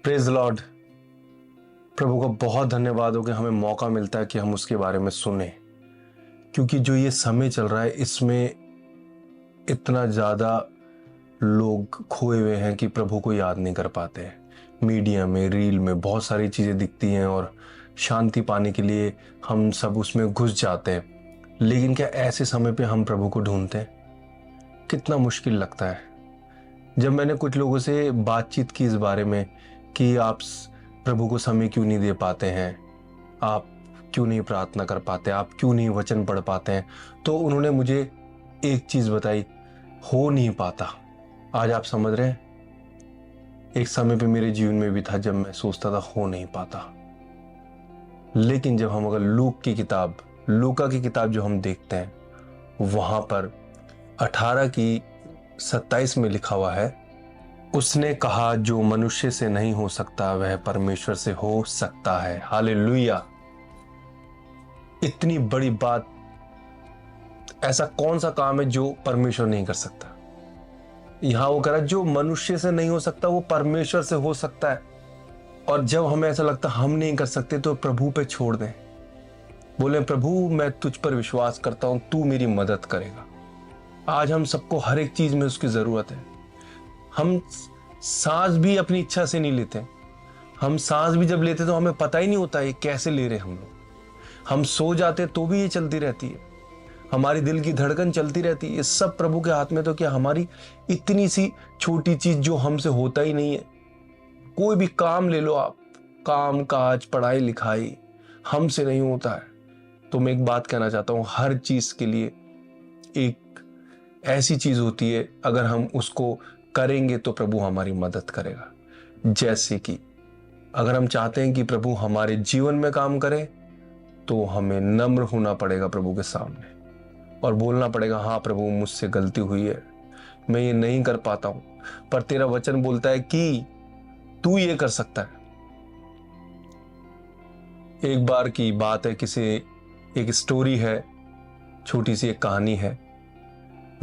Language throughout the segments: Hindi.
Praise Lord. प्रभु का बहुत धन्यवाद हो कि हमें मौका मिलता है कि हम उसके बारे में सुने, क्योंकि जो ये समय चल रहा है इसमें इतना ज़्यादा लोग खोए हुए हैं कि प्रभु को याद नहीं कर पाते हैं। मीडिया में, रील में बहुत सारी चीज़ें दिखती हैं और शांति पाने के लिए हम सब उसमें घुस जाते हैं, लेकिन क्या ऐसे समय पे हम प्रभु को ढूंढते हैं? कितना मुश्किल लगता है। जब मैंने कुछ लोगों से बातचीत की इस बारे में कि आप प्रभु को समय क्यों नहीं दे पाते हैं, आप क्यों नहीं प्रार्थना कर पाते, आप क्यों नहीं वचन पढ़ पाते हैं, तो उन्होंने मुझे एक चीज़ बताई, हो नहीं पाता। आज आप समझ रहे हैं, एक समय पे मेरे जीवन में भी था जब मैं सोचता था हो नहीं पाता, लेकिन जब हम अगर लूका की किताब जो हम देखते हैं, वहां पर 18:27 में लिखा हुआ है, उसने कहा जो मनुष्य से नहीं हो सकता वह परमेश्वर से हो सकता है। हालेलुया। इतनी बड़ी बात, ऐसा कौन सा काम है जो परमेश्वर नहीं कर सकता? यहां वो कह रहा है जो मनुष्य से नहीं हो सकता वो परमेश्वर से हो सकता है। और जब हमें ऐसा लगता हम नहीं कर सकते तो प्रभु पे छोड़ दें, बोले प्रभु मैं तुझ पर विश्वास करता हूं, तू मेरी मदद करेगा। आज हम सबको हर एक चीज में उसकी जरूरत है। हम सांस भी अपनी इच्छा से नहीं लेते। हम सांस भी जब लेते तो हमें पता ही नहीं होता ये कैसे ले रहे हम लोग। हम सो जाते तो भी ये चलती रहती है, हमारी दिल की धड़कन चलती रहती है। ये सब प्रभु के हाथ में। तो क्या हमारी इतनी सी छोटी चीज जो हमसे होता ही नहीं है, कोई भी काम ले लो आप, काम काज पढ़ाई लिखाई हमसे नहीं होता है। तो मैं एक बात कहना चाहता हूं, हर चीज के लिए एक ऐसी चीज होती है, अगर हम उसको करेंगे तो प्रभु हमारी मदद करेगा। जैसे कि अगर हम चाहते हैं कि प्रभु हमारे जीवन में काम करे, तो हमें नम्र होना पड़ेगा प्रभु के सामने और बोलना पड़ेगा, हाँ प्रभु मुझसे गलती हुई है, मैं ये नहीं कर पाता हूं, पर तेरा वचन बोलता है कि तू ये कर सकता है। एक बार की बात है, एक स्टोरी है, छोटी सी एक कहानी है।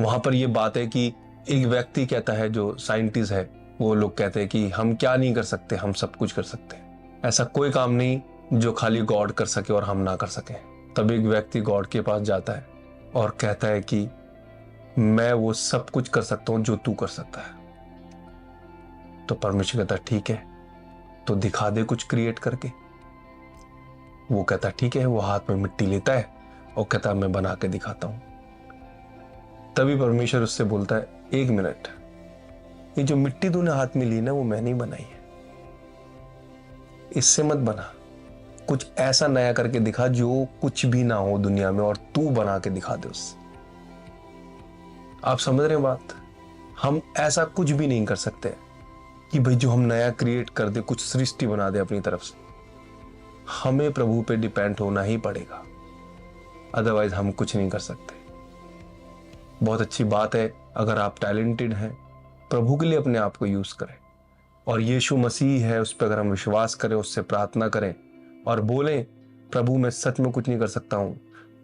वहां पर यह बात है कि एक व्यक्ति कहता है, जो साइंटिस्ट है, वो लोग कहते हैं कि हम क्या नहीं कर सकते, हम सब कुछ कर सकते हैं। ऐसा कोई काम नहीं जो खाली गॉड कर सके और हम ना कर सके। तब एक व्यक्ति गॉड के पास जाता है और कहता है कि मैं वो सब कुछ कर सकता हूं जो तू कर सकता है। तो परमेश्वर कहता है ठीक है, तो दिखा दे कुछ क्रिएट करके। वो कहता ठीक है, वो हाथ में मिट्टी लेता है और कहता मैं बना के दिखाता हूं। तभी परमेश्वर उससे बोलता है, एक मिनट, ये जो मिट्टी तूने हाथ में ली ना, वो मैंने ही बनाई है, इससे मत बना, कुछ ऐसा नया करके दिखा जो कुछ भी ना हो दुनिया में और तू बना के दिखा दे उससे। आप समझ रहे हैं बात? हम ऐसा कुछ भी नहीं कर सकते कि भाई जो हम नया क्रिएट कर दे, कुछ सृष्टि बना दे अपनी तरफ से। हमें प्रभु पे डिपेंड होना ही पड़ेगा, अदरवाइज हम कुछ नहीं कर सकते। बहुत अच्छी बात है अगर आप टैलेंटेड हैं, प्रभु के लिए अपने आप को यूज करें, और यीशु मसीह है उस पर अगर हम विश्वास करें, उससे प्रार्थना करें और बोलें प्रभु मैं सच में कुछ नहीं कर सकता हूं,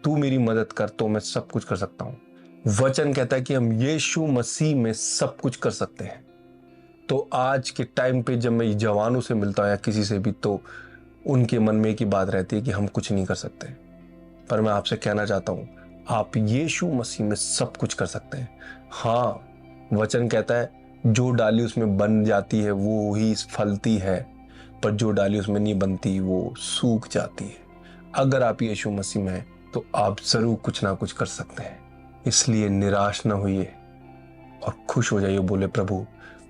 तू मेरी मदद कर, तो मैं सब कुछ कर सकता हूं। वचन कहता है कि हम यीशु मसीह में सब कुछ कर सकते हैं। तो आज के टाइम पे जब मैं जवानों से मिलता हूं या किसी से भी, तो उनके मन में एक ही बात रहती है कि हम कुछ नहीं कर सकते। पर मैं आपसे कहना चाहता हूं, आप यीशु मसीह में सब कुछ कर सकते हैं। हाँ, वचन कहता है जो डाली उसमें बन जाती है वो ही फलती है, पर जो डाली उसमें नहीं बनती वो सूख जाती है। अगर आप यीशु मसीह में हैं तो आप जरूर कुछ ना कुछ कर सकते हैं। इसलिए निराश ना होइए और खुश हो जाइए। बोले प्रभु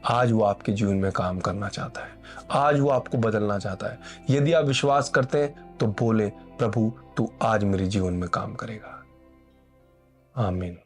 आज वो आपके जीवन में काम करना चाहता है, आज वो आपको बदलना चाहता है। यदि आप विश्वास करते हैं तो बोले प्रभु तू आज मेरे जीवन में काम करेगा। आमीन।